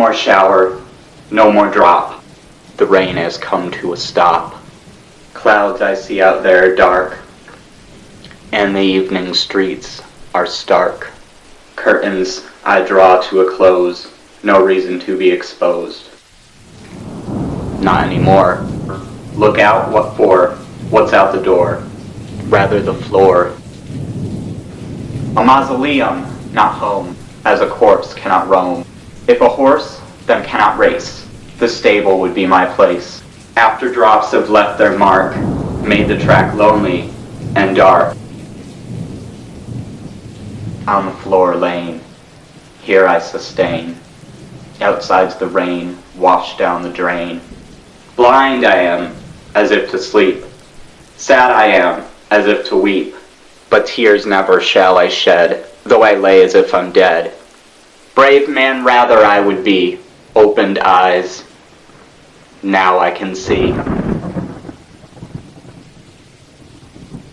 more shower, no more drop. The rain has come to a stop. Clouds I see out there are dark, and the evening streets are stark. Curtains I draw to a close, no reason to be exposed. Not anymore. Look out, what for? What's out the door? Rather the floor. A mausoleum, not home, as a corpse cannot roam. If a horse, then cannot race, the stable would be my place. After drops have left their mark, made the track lonely and dark. On the floor laying, here I sustain. Outside's the rain, washed down the drain. Blind I am, as if to sleep. Sad I am, as if to weep. But tears never shall I shed, though I lay as if I'm dead. Brave man rather I would be, opened eyes. Now I can see.